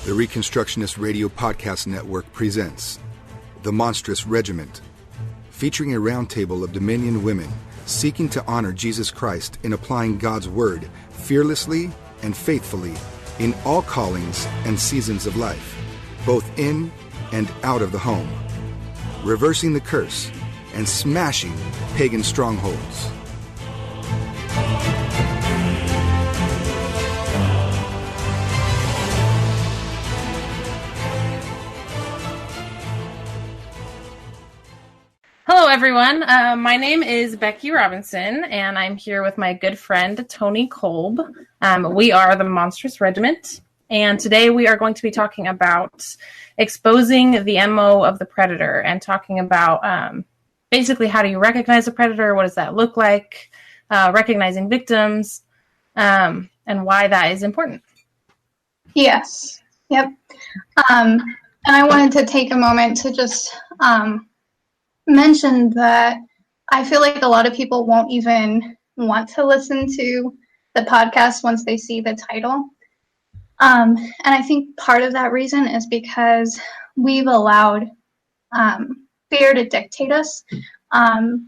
The Reconstructionist Radio Podcast Network presents The Monstrous Regiment, featuring a roundtable of Dominion women seeking to honor Jesus Christ in applying God's Word fearlessly and faithfully in all callings and seasons of life, both in and out of the home, reversing the curse and smashing pagan strongholds. Hello, everyone. My name is Becky Robinson, and I'm here with my good friend, Toni Kolb. We are the Monstrous Regiment, and today we are going to be talking about exposing the MO of the predator and talking about basically how do you recognize a predator, what does that look like, recognizing victims, and why that is important. Yes. Yep. And I wanted to take a moment to just mention that I feel like a lot of people won't even want to listen to the podcast once they see the title. And I think part of that reason is because we've allowed fear to dictate us. And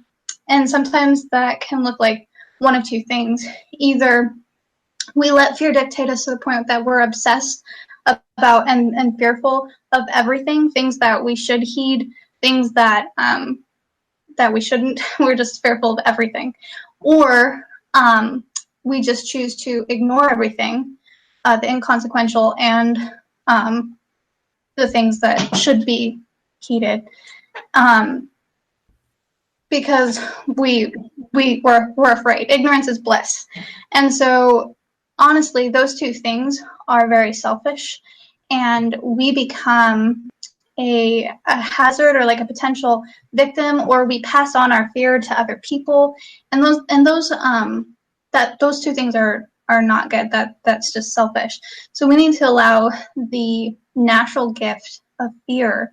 sometimes that can look like one of two things. Either we let fear dictate us to the point that we're obsessed about and fearful of everything, things that we should heed, things that we shouldn't. We're just fearful of everything. Or we just choose to ignore everything, the inconsequential and the things that should be heeded, because we're afraid. Ignorance is bliss. And so honestly, those two things are very selfish, and we become a hazard or like a potential victim, or we pass on our fear to other people, and those two things are not good. That's just selfish. So we need to allow the natural gift of fear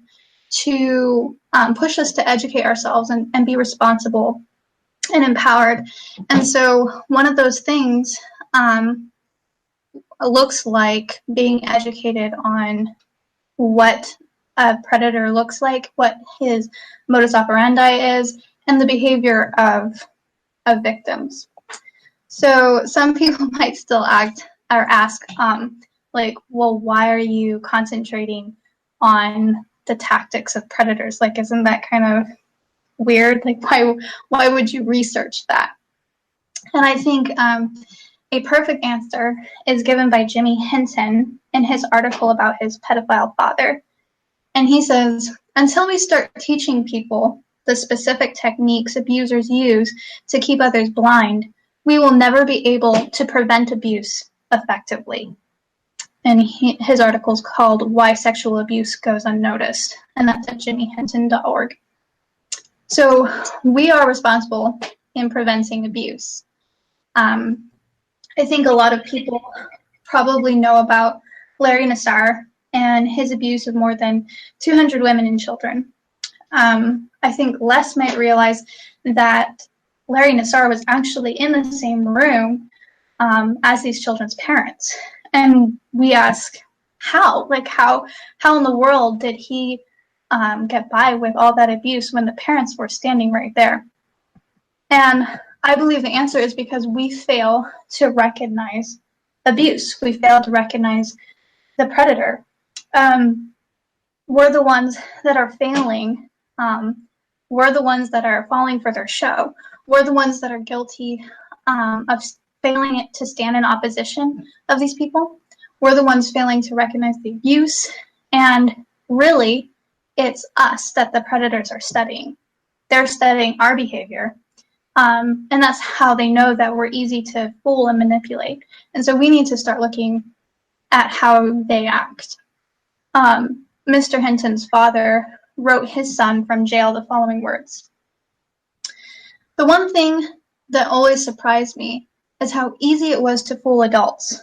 to push us to educate ourselves and be responsible and empowered. And so one of those things looks like being educated on what a predator looks like, what his modus operandi is, and the behavior of victims. So some people might still ask, like, well, why are you concentrating on the tactics of predators? Like, isn't that kind of weird? Like, why would you research that? And I think a perfect answer is given by Jimmy Hinton in his article about his pedophile father. And he says, until we start teaching people the specific techniques abusers use to keep others blind, we will never be able to prevent abuse effectively. And his article is called Why Sexual Abuse Goes Unnoticed, and that's at jimmyhinton.org. So we are responsible in preventing abuse. I think a lot of people probably know about Larry Nassar and his abuse of more than 200 women and children. I think less might realize that Larry Nassar was actually in the same room as these children's parents. And we ask, how? Like, how in the world did he get by with all that abuse when the parents were standing right there? And I believe the answer is because we fail to recognize abuse. We fail to recognize the predator. We're the ones that are failing. We're the ones that are falling for their show. We're the ones that are guilty of failing to stand in opposition of these people. We're the ones failing to recognize the abuse. And really, it's us that the predators are studying. They're studying our behavior. And that's how they know that we're easy to fool and manipulate. And so we need to start looking at how they act. Mr. Hinton's father wrote his son from jail the following words. The one thing that always surprised me is how easy it was to fool adults.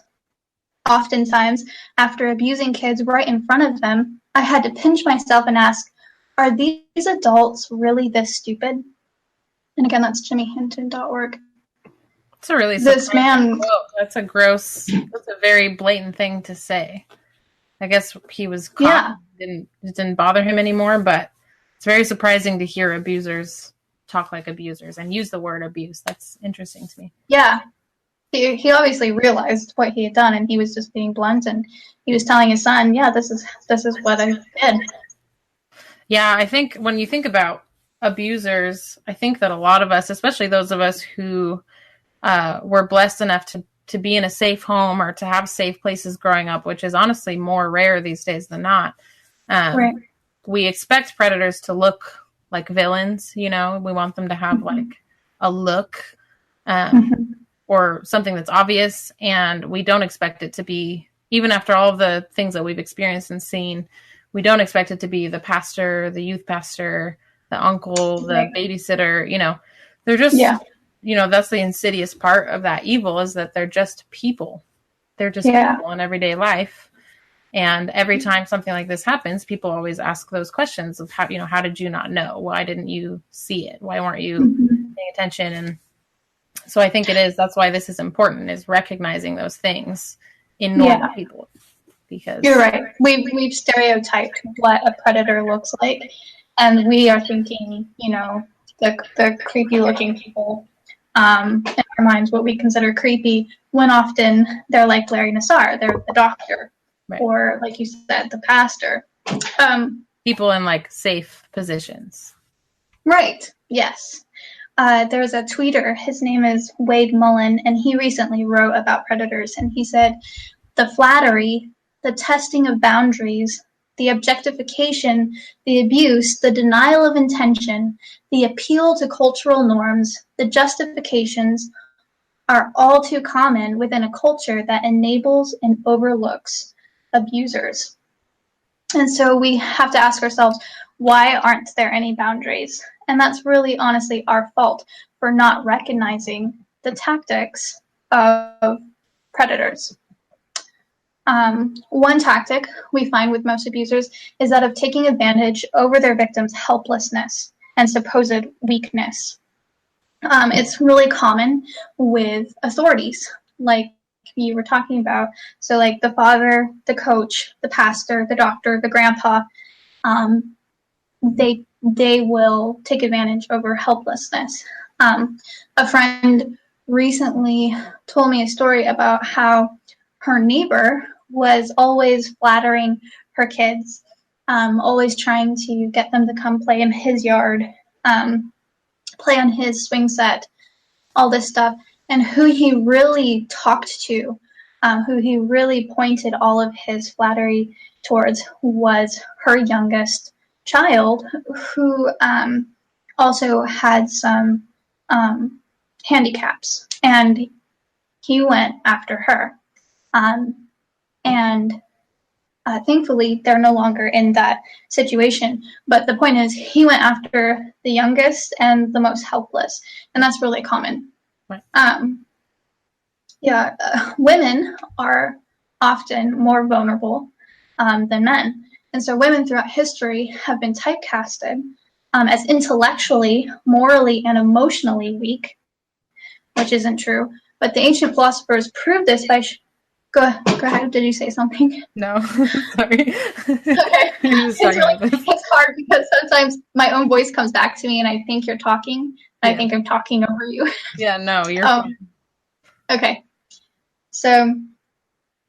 Oftentimes, after abusing kids right in front of them, I had to pinch myself and ask, are these adults really this stupid? And again, that's jimmyhinton.org. It's a really this man. That's a very blatant thing to say. I guess he was Yeah. caught. It didn't bother him anymore, but it's very surprising to hear abusers talk like abusers and use the word abuse. That's interesting to me. Yeah. He obviously realized what he had done, and he was just being blunt, and he was telling his son, yeah, this is what I did. Yeah, I think when you think about abusers, I think that a lot of us, especially those of us who were blessed enough to be in a safe home or to have safe places growing up, which is honestly more rare these days than not. Right. We expect predators to look like villains, we want them to have like a look or something that's obvious, and we don't expect it to be, even after all of the things that we've experienced and seen, we don't expect it to be the pastor, the youth pastor, the uncle, the babysitter, they're just, that's the insidious part of that evil, is that they're just people. They're just people in everyday life. And every time something like this happens, people always ask those questions of how did you not know? Why didn't you see it? Why weren't you paying attention? And so I think that's why this is important, is recognizing those things in normal people. Because you're right. We've stereotyped what a predator looks like, and we are thinking, the creepy looking people in our minds, what we consider creepy, when often they're like Larry Nassar, they're the doctor, or like you said, the pastor. People in like safe positions. Right. Yes. There's a tweeter, his name is Wade Mullen, and he recently wrote about predators, and he said, the flattery, the testing of boundaries, the objectification, the abuse, the denial of intention, the appeal to cultural norms, the justifications are all too common within a culture that enables and overlooks abusers. And so we have to ask ourselves, why aren't there any boundaries? And that's really honestly our fault for not recognizing the tactics of predators. One tactic we find with most abusers is that of taking advantage over their victims' helplessness and supposed weakness. It's really common with authorities, like you were talking about. So like the father, the coach, the pastor, the doctor, the grandpa, they will take advantage over helplessness. A friend recently told me a story about how her neighbor was always flattering her kids, always trying to get them to come play in his yard, play on his swing set, all this stuff. And who he really talked to, who he really pointed all of his flattery towards, was her youngest child, who also had some handicaps. And he went after her. And thankfully, they're no longer in that situation. But the point is, he went after the youngest and the most helpless. And that's really common. Right. Women are often more vulnerable than men. And so women throughout history have been typecasted as intellectually, morally, and emotionally weak, which isn't true. But the ancient philosophers proved this by... Go ahead. Did you say something? No, sorry. Okay. It's hard because sometimes my own voice comes back to me and I think you're talking. And I think I'm talking over you. Yeah, no, you're fine. Okay. So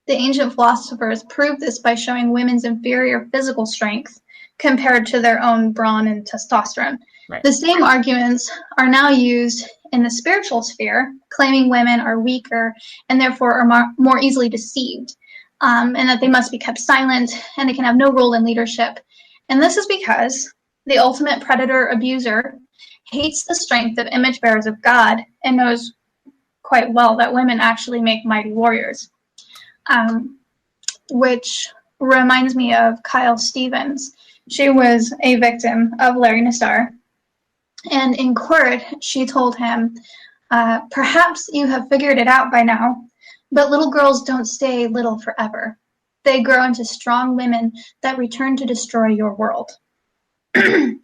the ancient philosophers proved this by showing women's inferior physical strength compared to their own brawn and testosterone. Right. The same arguments are now used in the spiritual sphere, claiming women are weaker and therefore are more easily deceived, and that they must be kept silent and they can have no role in leadership. And this is because the ultimate predator abuser hates the strength of image bearers of God and knows quite well that women actually make mighty warriors, which reminds me of Kyle Stevens. She was a victim of Larry Nassar. And in court, she told him, perhaps you have figured it out by now, but little girls don't stay little forever. They grow into strong women that return to destroy your world. I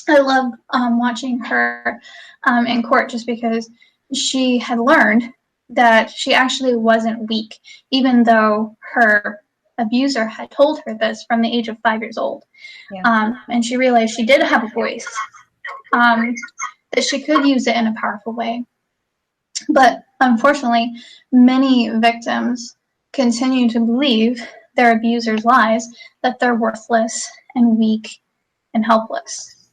love watching her in court just because she had learned that she actually wasn't weak, even though her abuser had told her this from the age of 5 years old. Yeah. And she realized she did have a voice, that she could use it in a powerful way. But unfortunately, many victims continue to believe their abuser's lies, that they're worthless and weak and helpless.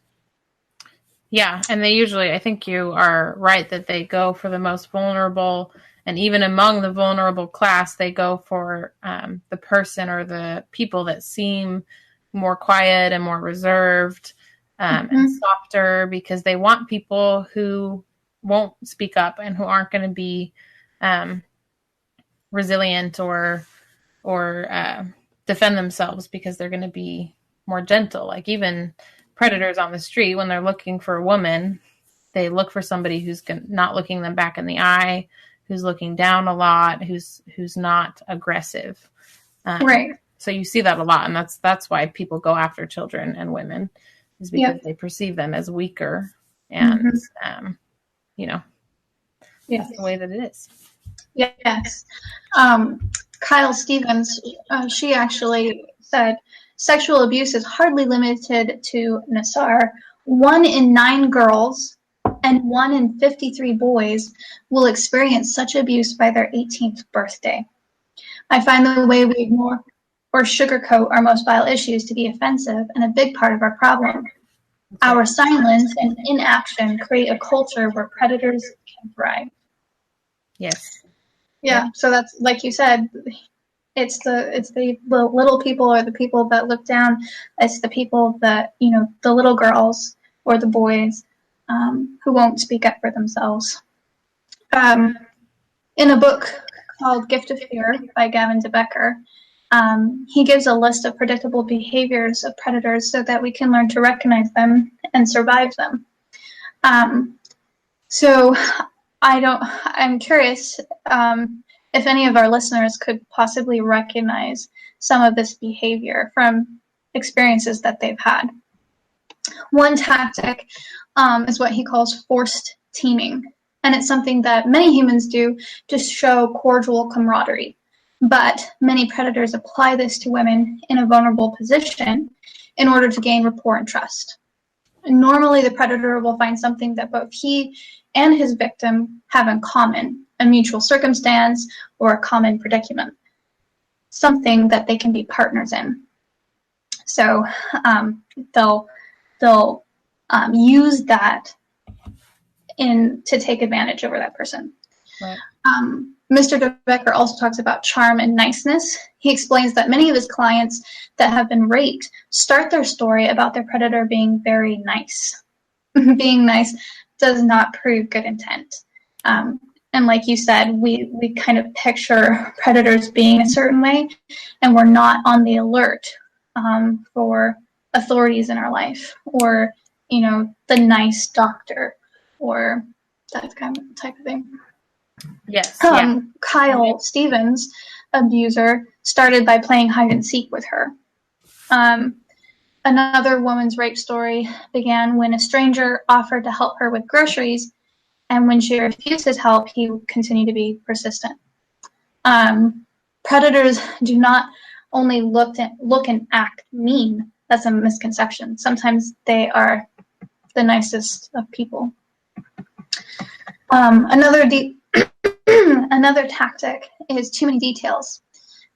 Yeah, and they usually, I think you are right, that they go for the most vulnerable, and even among the vulnerable class, they go for the person or the people that seem more quiet and more reserved and softer, because they want people who won't speak up and who aren't going to be resilient or defend themselves, because they're going to be more gentle. Like even predators on the street, when they're looking for a woman, they look for somebody who's not looking them back in the eye, who's looking down a lot, who's not aggressive. Right. So you see that a lot, and that's why people go after children and women, is because they perceive them as weaker, and that's the way that it is. Yes. Kyle Stevens, she actually said, sexual abuse is hardly limited to Nassar. 1 in 9 girls and 1 in 53 boys will experience such abuse by their 18th birthday. I find the way we ignore or sugarcoat our most vile issues to be offensive and a big part of our problem. Our silence and inaction create a culture where predators can thrive. Yes. Yeah, so that's, like you said, it's the little people, or the people that look down. It's the people that, the little girls or the boys who won't speak up for themselves. In a book called Gift of Fear by Gavin DeBecker, he gives a list of predictable behaviors of predators so that we can learn to recognize them and survive them. So I'm curious if any of our listeners could possibly recognize some of this behavior from experiences that they've had. One tactic is what he calls forced teaming, and it's something that many humans do to show cordial camaraderie. But many predators apply this to women in a vulnerable position in order to gain rapport and trust. And normally, the predator will find something that both he and his victim have in common, a mutual circumstance or a common predicament, something that they can be partners in. So they'll use that to take advantage over that person. Right. Mr. DeBecker also talks about charm and niceness. He explains that many of his clients that have been raped start their story about their predator being very nice. Being nice does not prove good intent. And like you said, we kind of picture predators being a certain way, and we're not on the alert for authorities in our life, or, the nice doctor, or that kind of type of thing. Yes. Kyle Stevens' abuser started by playing hide and seek with her. Another woman's rape story began when a stranger offered to help her with groceries, and when she refused his help, he continued to be persistent. Predators do not only look and act mean. That's a misconception. Sometimes they are the nicest of people. Another tactic is too many details.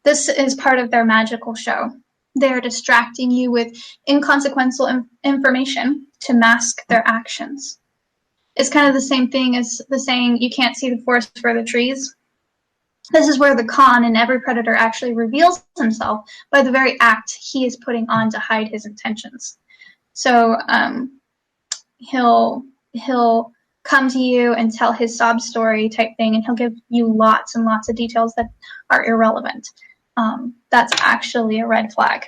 This is part of their magical show. They're distracting you with inconsequential information to mask their actions. It's kind of the same thing as the saying, you can't see the forest for the trees. This is where the con in every predator actually reveals himself by the very act he is putting on to hide his intentions. So he'll come to you and tell his sob story type thing, and he'll give you lots and lots of details that are irrelevant. That's actually a red flag.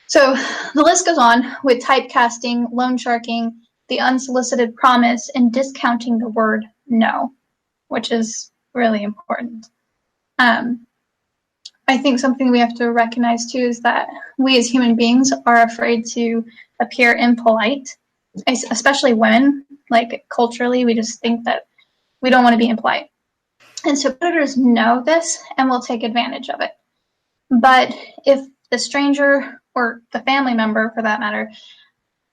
So the list goes on with typecasting, loan sharking, the unsolicited promise, and discounting the word no, which is really important. I think something we have to recognize too is that we as human beings are afraid to appear impolite, especially women. Like culturally, we just think that we don't want to be impolite. And so predators know this and will take advantage of it. But if the stranger, or the family member for that matter,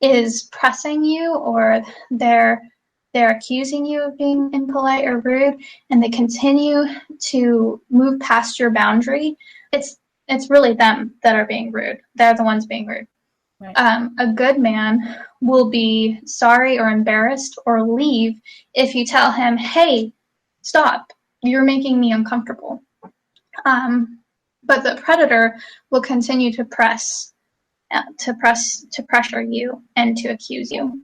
is pressing you, or they're accusing you of being impolite or rude, and they continue to move past your boundary, it's really them that are being rude. They're the ones being rude. Right. A good man will be sorry or embarrassed or leave if you tell him, "Hey, stop! You're making me uncomfortable." But the predator will continue to pressure you and to accuse you.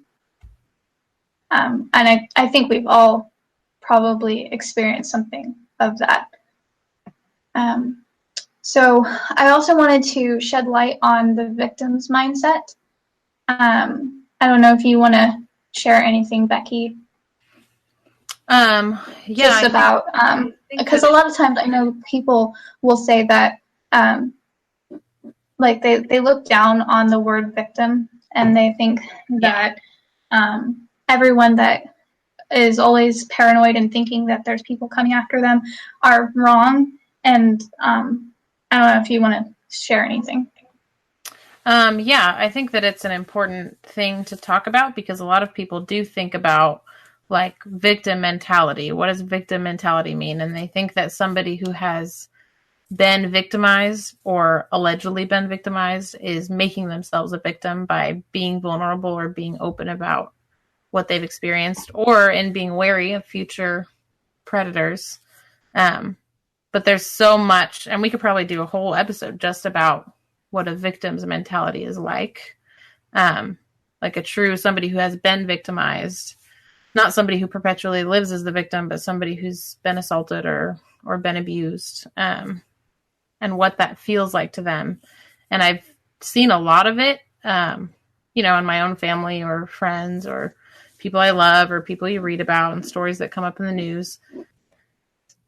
And I think we've all probably experienced something of that. So I also wanted to shed light on the victim's mindset. I don't know if you want to share anything, Becky. Yeah, just about, because a lot of times I know people will say that, like they look down on the word victim, and they think that everyone that is always paranoid and thinking that there's people coming after them are wrong. And I don't know if you want to share anything. Yeah, I think that it's an important thing to talk about, because a lot of people do think about like victim mentality. What does victim mentality mean? And they think that somebody who has been victimized or allegedly been victimized is making themselves a victim by being vulnerable or being open about what they've experienced, or in being wary of future predators. But there's so much, and we could probably do a whole episode just about what a victim's mentality is like. Like a true somebody who has been victimized, not somebody who perpetually lives as the victim, but somebody who's been assaulted or been abused, and what that feels like to them. And I've seen a lot of it, in my own family or friends or people I love or people you read about and stories that come up in the news.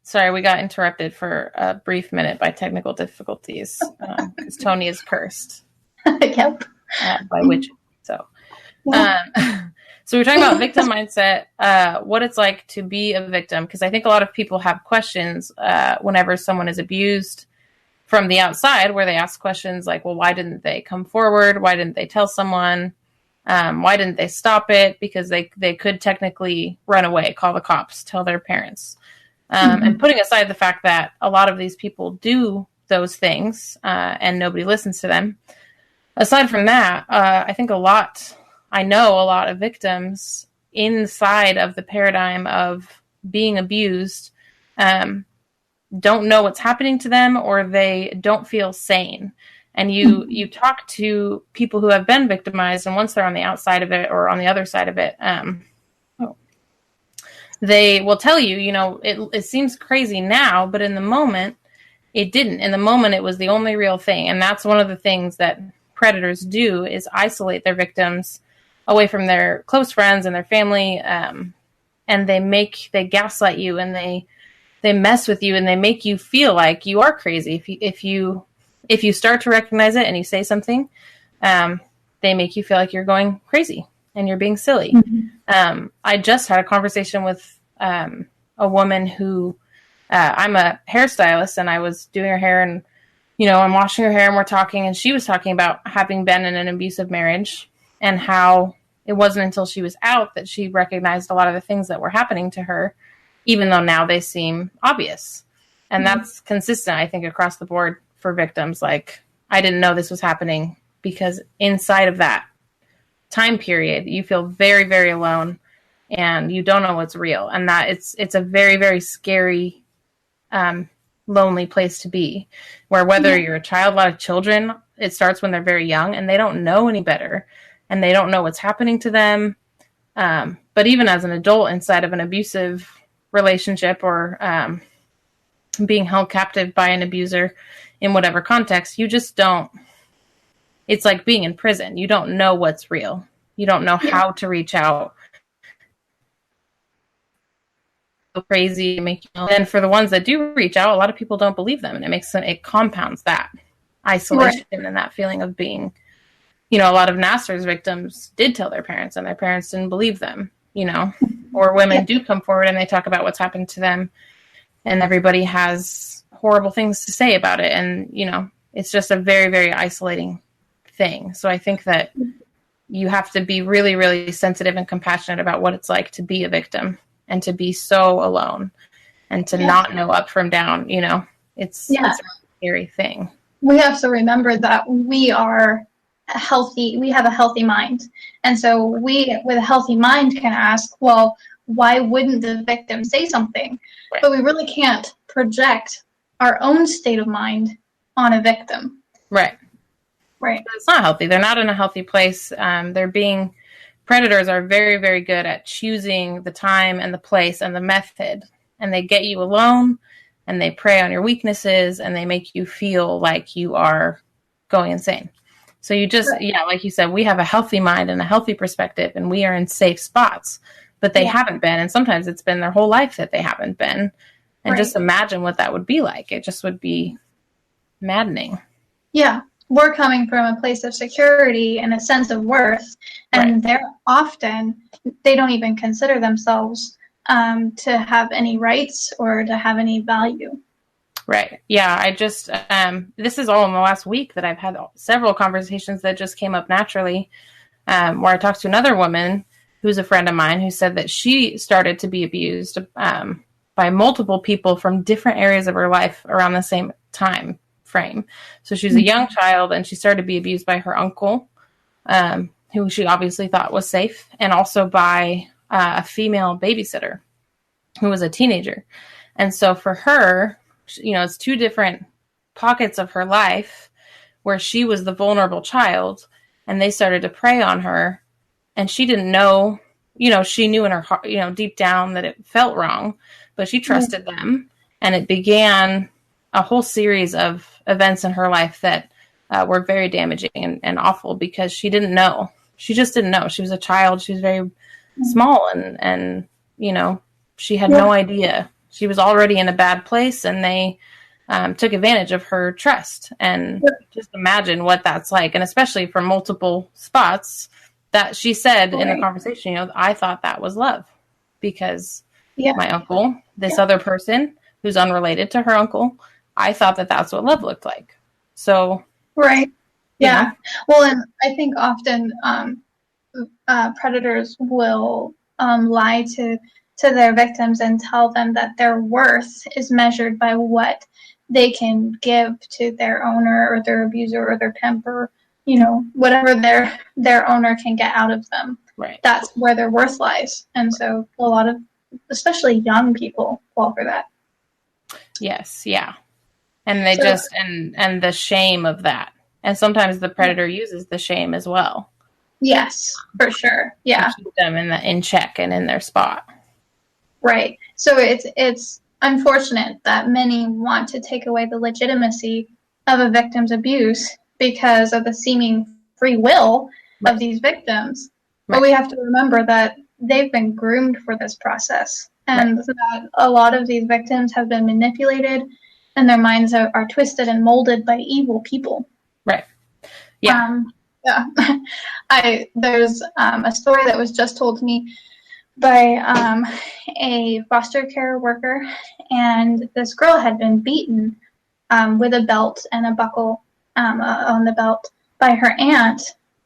Sorry, we got interrupted for a brief minute by technical difficulties, because Toni is cursed. Yep. By witches. So, so we're talking about victim mindset, what it's like to be a victim, because I think a lot of people have questions whenever someone is abused from the outside, where they ask questions like, well, why didn't they come forward? Why didn't they tell someone? Why didn't they stop it? Because they could technically run away, call the cops, tell their parents. And putting aside the fact that a lot of these people do those things and nobody listens to them. Aside from that, I know a lot of victims inside of the paradigm of being abused don't know what's happening to them, or they don't feel sane. And you talk to people who have been victimized, and once they're on the outside of it or on the other side of it, they will tell you, it seems crazy now, but in the moment, it didn't. In the moment, it was the only real thing. And that's one of the things that predators do, is isolate their victims away from their close friends and their family. And they gaslight you, and they mess with you, and they make you feel like you are crazy. If you start to recognize it and you say something, they make you feel like you're going crazy and you're being silly. I just had a conversation with a woman who, I'm a hairstylist, and I was doing her hair, and, I'm washing her hair, and we're talking, and she was talking about having been in an abusive marriage, and how it wasn't until she was out that she recognized a lot of the things that were happening to her, even though now they seem obvious. And that's consistent, I think, across the board for victims. Like, I didn't know this was happening, because inside of that time period, you feel very, very alone, and you don't know what's real. And that it's a very, very scary, lonely place to be, where whether you're a child, a lot of children, it starts when they're very young, and they don't know any better, and they don't know what's happening to them. But even as an adult inside of an abusive relationship, or being held captive by an abuser in whatever context, you just don't. It's like being in prison. You don't know what's real. You don't know how to reach out. Crazy, make you. And for the ones that do reach out, a lot of people don't believe them, and it compounds that isolation and that feeling of being. A lot of Nassar's victims did tell their parents, and their parents didn't believe them. Or women do come forward and they talk about what's happened to them, and everybody has horrible things to say about it. And It's just a very, very isolating thing. So I think that you have to be really, really sensitive and compassionate about what it's like to be a victim and to be so alone and to not know up from down. It's a scary thing. We have to remember that we have a healthy mind. And so we, with a healthy mind, can ask, well, why wouldn't the victim say something? Right. But we really can't project our own state of mind on a victim. Right. Right. It's not healthy. They're not in a healthy place. Predators are very, very good at choosing the time and the place and the method. And they get you alone and they prey on your weaknesses and they make you feel like you are going insane. So you just, like you said, we have a healthy mind and a healthy perspective and we are in safe spots, but they haven't been. And sometimes it's been their whole life that they haven't been. And just imagine what that would be like. It just would be maddening. Yeah. We're coming from a place of security and a sense of worth. And they don't even consider themselves to have any rights or to have any value. Right. Yeah. I just, this is all in the last week that I've had several conversations that just came up naturally, where I talked to another woman who's a friend of mine who said that she started to be abused by multiple people from different areas of her life around the same time frame. So she was a young child and she started to be abused by her uncle, who she obviously thought was safe, and also by a female babysitter who was a teenager. And so for her, it's two different pockets of her life where she was the vulnerable child and they started to prey on her, and she didn't know, she knew in her heart, deep down that it felt wrong, but she trusted them, and it began a whole series of events in her life that were very damaging and awful because she didn't know. She just didn't know. She was a child. She was very small and she had no idea. She was already in a bad place, and they took advantage of her trust. And just imagine what that's like. And especially from multiple spots, that she said in the conversation, I thought that was love because my uncle, this other person who's unrelated to her uncle, I thought that that's what love looked like. So. Right. Yeah. Well, and I think often predators will lie to their victims and tell them that their worth is measured by what they can give to their owner or their abuser or their pimp or, whatever their owner can get out of them. Right. That's where their worth lies. And so a lot of, especially young people, fall for that. Yes. Yeah. And they and the shame of that. And sometimes the predator uses the shame as well. Yes, for sure. Yeah. To keep them in check and in their spot. Right. So it's unfortunate that many want to take away the legitimacy of a victim's abuse because of the seeming free will of these victims. Right. But we have to remember that they've been groomed for this process, and that a lot of these victims have been manipulated and their minds are twisted and molded by evil people. Right. Yeah. There's a story that was just told to me by a foster care worker, and this girl had been beaten with a belt and a buckle on the belt by her aunt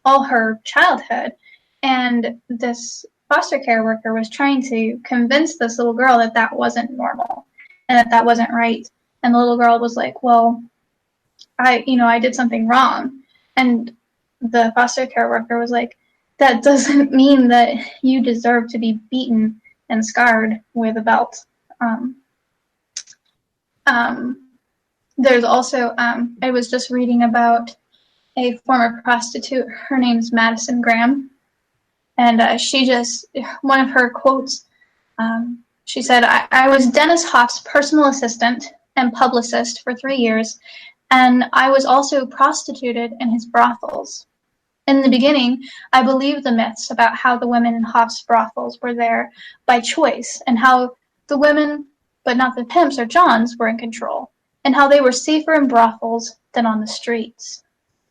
all her childhood. And this foster care worker was trying to convince this little girl that that wasn't normal and that wasn't right. And the little girl was like, well, I did something wrong. And the foster care worker was like, that doesn't mean that you deserve to be beaten and scarred with a belt. There's also, I was just reading about a former prostitute. Her name's Madison Graham. And one of her quotes, she said, I was Dennis Hoff's personal assistant and publicist for 3 years, and I was also prostituted in his brothels. In the beginning, I believed the myths about how the women in Hoff's brothels were there by choice, and how the women, but not the pimps or Johns, were in control, and how they were safer in brothels than on the streets.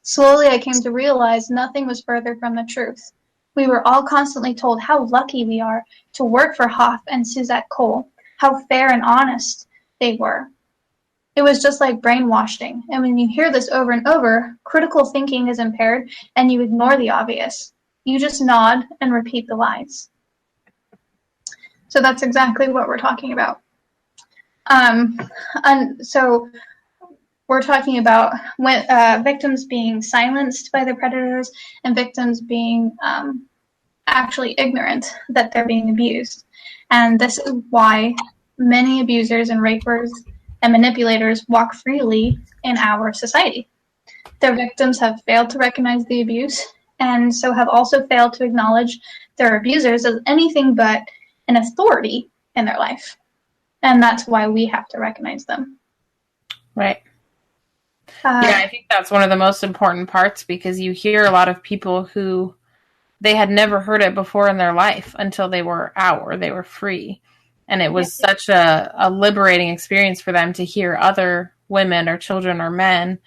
Slowly, I came to realize nothing was further from the truth. We were all constantly told how lucky we are to work for Hoff and Suzette Cole, how fair and honest they were. It was just like brainwashing. And when you hear this over and over, critical thinking is impaired and you ignore the obvious. You just nod and repeat the lies. So that's exactly what we're talking about. And so we're talking about when, victims being silenced by their predators and victims being actually ignorant that they're being abused. And this is why many abusers and rapers and manipulators walk freely in our society. Their victims have failed to recognize the abuse, and so have also failed to acknowledge their abusers as anything but an authority in their life. And that's why we have to recognize them. Right. Yeah, I think that's one of the most important parts, because you hear a lot of people who they had never heard it before in their life until they were out or they were free. And it was such a liberating experience for them to hear other women or children or men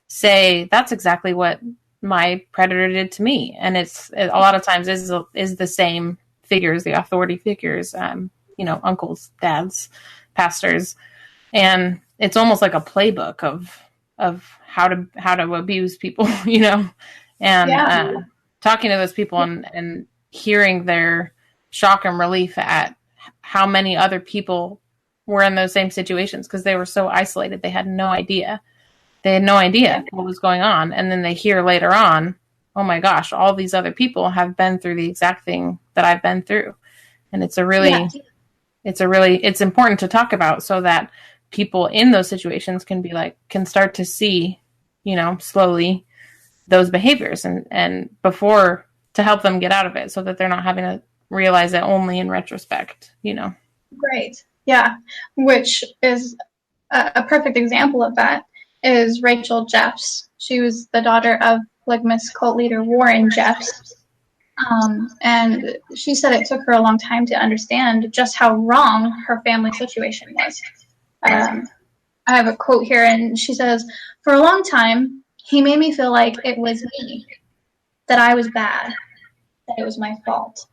say, that's exactly what my predator did to me. And it a lot of times is the same figures, the authority figures, uncles, dads, pastors. And it's almost like a playbook of how to abuse people, and talking to those people and hearing their shock and relief at how many other people were in those same situations, because they were so isolated. They had no idea. What was going on. And then they hear later on, oh my gosh, all these other people have been through the exact thing that I've been through. And it's important to talk about, so that people in those situations can start to see, slowly those behaviors and before, to help them get out of it, so that they're not having to realize it only in retrospect, Right. Yeah. Which is a perfect example of that is Rachel Jeffs. She was the daughter of polygamous cult leader Warren Jeffs. And she said it took her a long time to understand just how wrong her family situation was. I have a quote here, and she says, "For a long time, he made me feel like it was me, that I was bad, that it was my fault.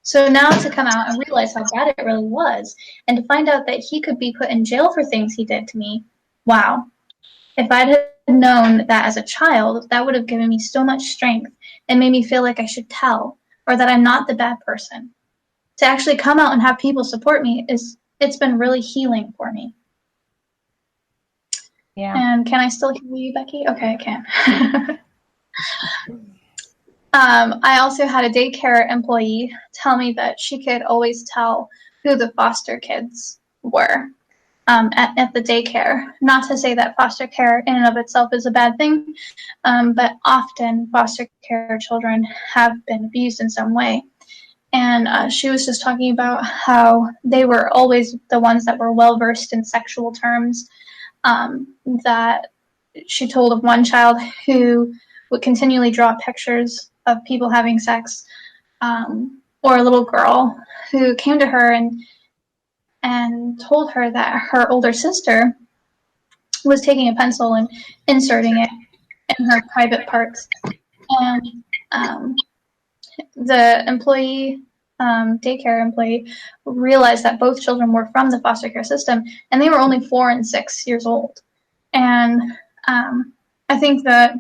So now to come out and realize how bad it really was, and to find out that he could be put in jail for things he did to me, wow. If I'd have known that as a child, that would have given me so much strength and made me feel like I should tell, or that I'm not the bad person. To actually come out and have people support me, it's been really healing for me." Yeah. And can I still hear you, Becky? Okay, I can. I also had a daycare employee tell me that she could always tell who the foster kids were at the daycare. Not to say that foster care in and of itself is a bad thing, but often foster care children have been abused in some way. And she was just talking about how they were always the ones that were well-versed in sexual terms, that she told of one child who would continually draw pictures of people having sex, or a little girl who came to her and told her that her older sister was taking a pencil and inserting it in her private parts. And the employee, daycare employee, realized that both children were from the foster care system, and they were only 4 and 6 years old. And I think that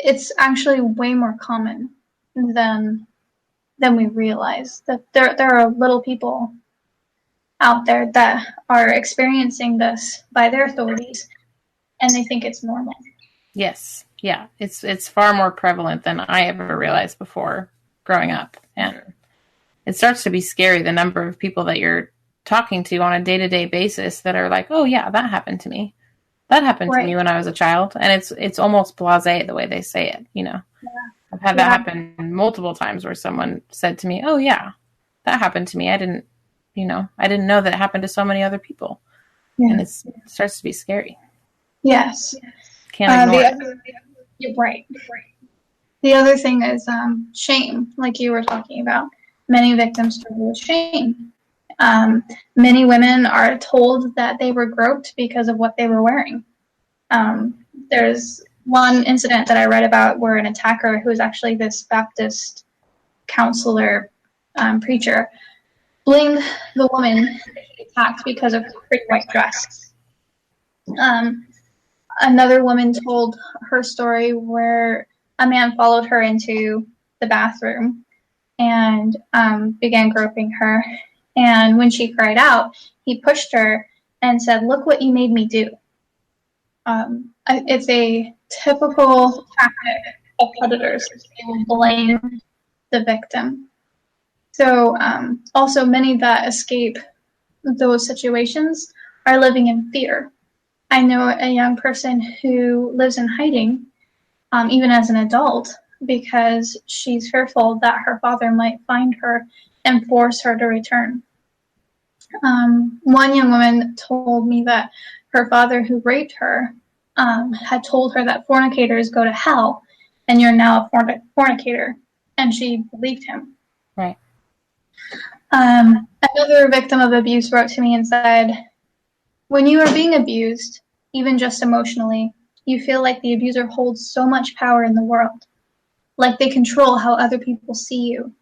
it's actually way more common than we realize, that there are little people out there that are experiencing this by their authorities, and they think it's normal. Yes. Yeah. It's far more prevalent than I ever realized before growing up. And it starts to be scary, the number of people that you're talking to on a day-to-day basis that are like, oh yeah, that happened to me. That happened to me when I was a child. And it's almost blasé the way they say it, Yeah. I've had that happen multiple times, where someone said to me, oh yeah, that happened to me. I didn't know that it happened to so many other people. Yeah. And it starts to be scary. Yes. Can't ignore it. You're right. The other thing is shame, like you were talking about. Many victims struggle with shame. Many women are told that they were groped because of what they were wearing. There's one incident that I read about where an attacker, who was actually this Baptist counselor, preacher, blamed the woman that he attacked because of her pretty white dress. Another woman told her story where a man followed her into the bathroom and began groping her. And when she cried out, he pushed her and said, "Look what you made me do." It's a typical tactic of predators. They will blame the victim. So also many that escape those situations are living in fear. I know a young person who lives in hiding, even as an adult, because she's fearful that her father might find her and force her to return. One young woman told me that her father, who raped her, had told her that fornicators go to hell, and you're now a fornicator, and she believed him. Right. Another victim of abuse wrote to me and said, "When you are being abused, even just emotionally, you feel like the abuser holds so much power in the world, like they control how other people see you.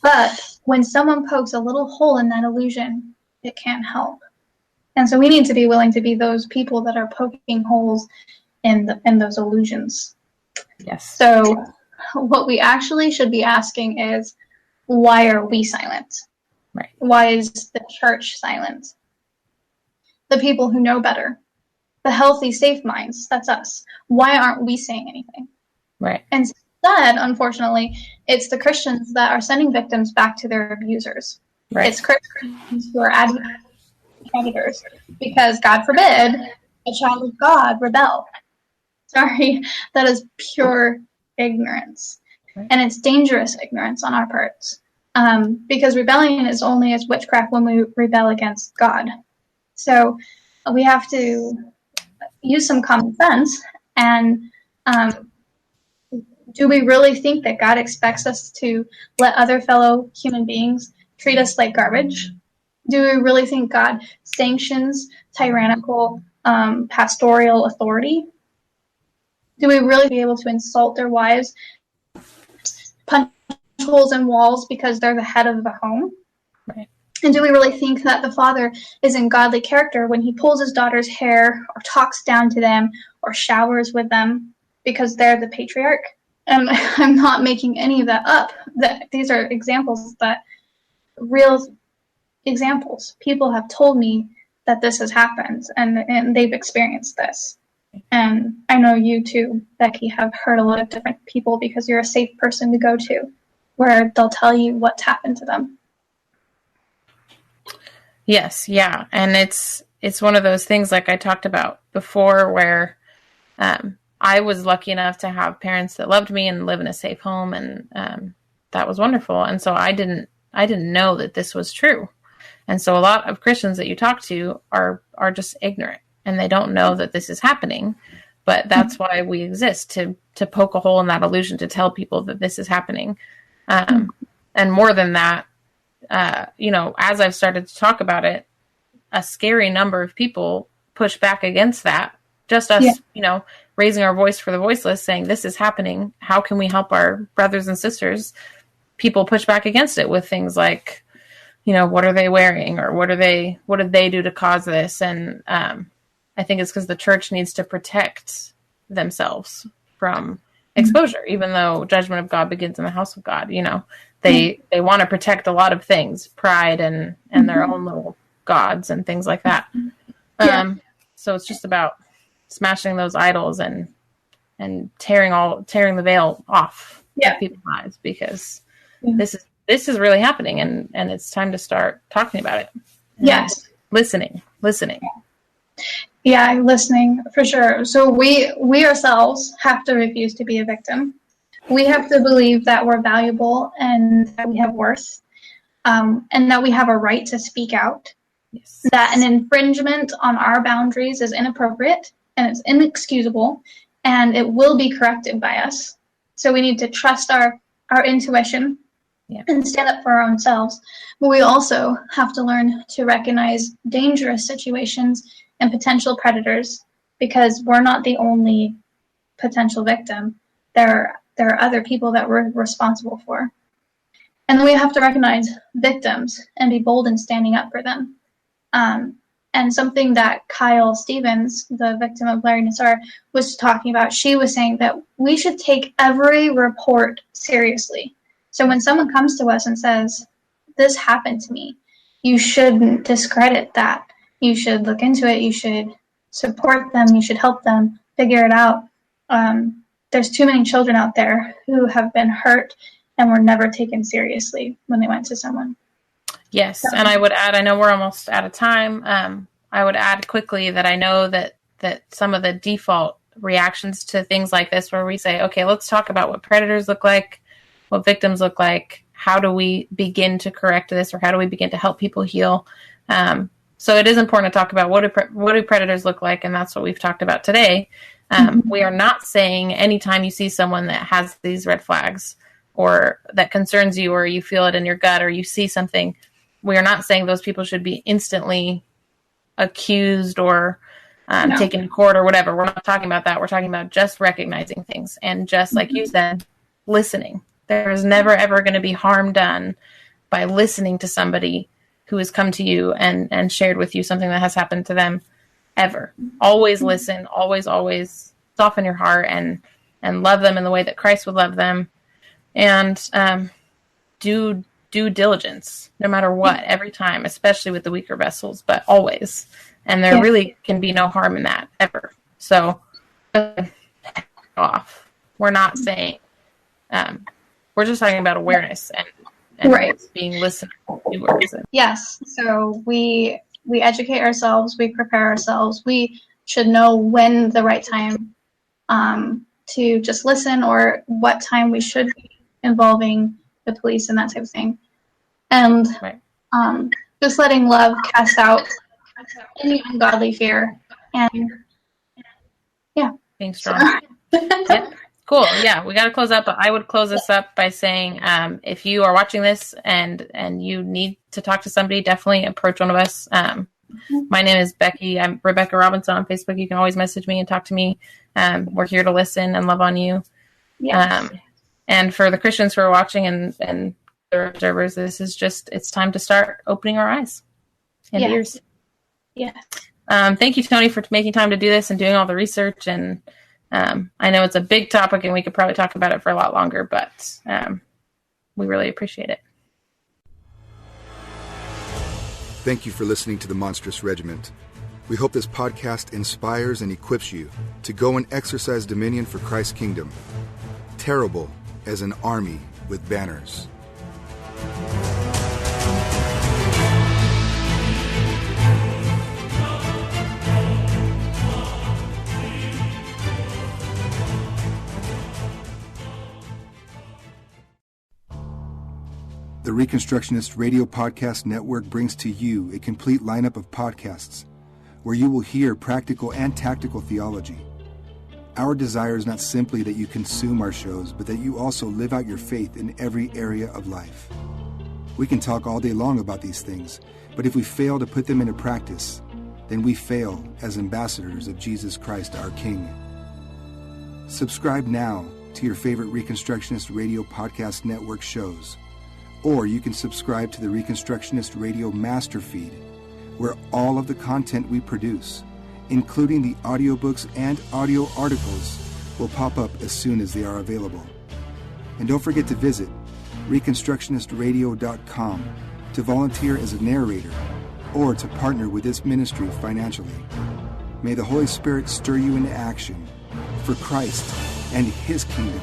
But when someone pokes a little hole in that illusion, it can't help." And so we need to be willing to be those people that are poking holes in those illusions. Yes. So what we actually should be asking is, why are we silent? Right. Why is the church silent? The people who know better, the healthy, safe minds, that's us. Why aren't we saying anything? Right. Instead, unfortunately, it's the Christians that are sending victims back to their abusers. Right. It's Christians who are advocating predators because, God forbid, a child of God rebel. Sorry, that is pure ignorance. Right. And it's dangerous ignorance on our parts, because rebellion is only as witchcraft when we rebel against God. So we have to use some common sense. And do we really think that God expects us to let other fellow human beings treat us like garbage? Do we really think God sanctions tyrannical pastoral authority? Do we really be able to insult their wives, punch holes in walls because they're the head of the home? Right. And do we really think that the father is in godly character when he pulls his daughter's hair or talks down to them or showers with them because they're the patriarch? And I'm not making any of that up. These are examples, that real examples. People have told me that this has happened, and they've experienced this. And I know you too, Becky, have heard a lot of different people because you're a safe person to go to, where they'll tell you what's happened to them. Yes, yeah. And it's one of those things, like I talked about before, where I was lucky enough to have parents that loved me and live in a safe home, and that was wonderful. And so I didn't know that this was true. And so a lot of Christians that you talk to are just ignorant, and they don't know that this is happening. But that's why we exist, to poke a hole in that illusion, to tell people that this is happening. And more than that, as I've started to talk about it, a scary number of people push back against that. Just us, raising our voice for the voiceless, saying this is happening. How can we help our brothers and sisters? People push back against it with things like, what are they wearing, or what did they do to cause this? And I think it's because the church needs to protect themselves from exposure, even though judgment of God begins in the house of God. They want to protect a lot of things, pride and their own little gods and things like that. So it's just about smashing those idols and tearing the veil off of people's eyes, because this is really happening, and it's time to start talking about it. Yes. Listening. Yeah, listening, for sure. So we ourselves have to refuse to be a victim. We have to believe that we're valuable and that we have worth, and that we have a right to speak out. Yes. That an infringement on our boundaries is inappropriate and it's inexcusable, and it will be corrected by us. So we need to trust our intuition and stand up for our own selves. But we also have to learn to recognize dangerous situations and potential predators, because we're not the only potential victim. There are other people that we're responsible for. And then we have to recognize victims and be bold in standing up for them. And something that Kyle Stevens, the victim of Larry Nassar, was talking about, she was saying that we should take every report seriously. So when someone comes to us and says, this happened to me, you shouldn't discredit that. You should look into it. You should support them. You should help them figure it out. There's too many children out there who have been hurt and were never taken seriously when they went to someone. Yes, and I would add, I know we're almost out of time. I would add quickly that I know that some of the default reactions to things like this, where we say, okay, let's talk about what predators look like, what victims look like, how do we begin to correct this, or how do we begin to help people heal? So it is important to talk about what do predators look like, and that's what we've talked about today. We are not saying anytime you see someone that has these red flags, or that concerns you, or you feel it in your gut, or you see something, we are not saying those people should be instantly accused or taken to court or whatever. We're not talking about that. We're talking about just recognizing things and just, like you said, listening. There is never, ever going to be harm done by listening to somebody who has come to you and shared with you something that has happened to them, ever. Always listen, always soften your heart and love them in the way that Christ would love them. And do due diligence, no matter what, every time, especially with the weaker vessels, but always. And there really can be no harm in that, ever. So, off. We're not saying, we're just talking about awareness and being listened to. Yes. So we educate ourselves, we prepare ourselves, we should know when the right time to just listen, or what time we should be involving the police and that type of thing. And just letting love cast out any ungodly fear. And being strong. Cool. Yeah, we got to close up. But I would close this up by saying, if you are watching this and you need to talk to somebody, definitely approach one of us. My name is Becky. I'm Rebecca Robinson on Facebook. You can always message me and talk to me. We're here to listen and love on you. Yes. And for the Christians who are watching and the observers, this is just, it's time to start opening our eyes and ears. Yeah. Thank you, Toni, for making time to do this and doing all the research. And I know it's a big topic and we could probably talk about it for a lot longer, but we really appreciate it. Thank you for listening to The Monstrous Regiment. We hope this podcast inspires and equips you to go and exercise dominion for Christ's kingdom, terrible as an army with banners. The Reconstructionist Radio Podcast Network brings to you a complete lineup of podcasts where you will hear practical and tactical theology. Our desire is not simply that you consume our shows, but that you also live out your faith in every area of life. We can talk all day long about these things, but if we fail to put them into practice, then we fail as ambassadors of Jesus Christ, our King. Subscribe now to your favorite Reconstructionist Radio Podcast Network shows, or you can subscribe to the Reconstructionist Radio Master Feed, where all of the content we produce, including the audiobooks and audio articles, will pop up as soon as they are available. And don't forget to visit ReconstructionistRadio.com to volunteer as a narrator or to partner with this ministry financially. May the Holy Spirit stir you into action for Christ and His kingdom.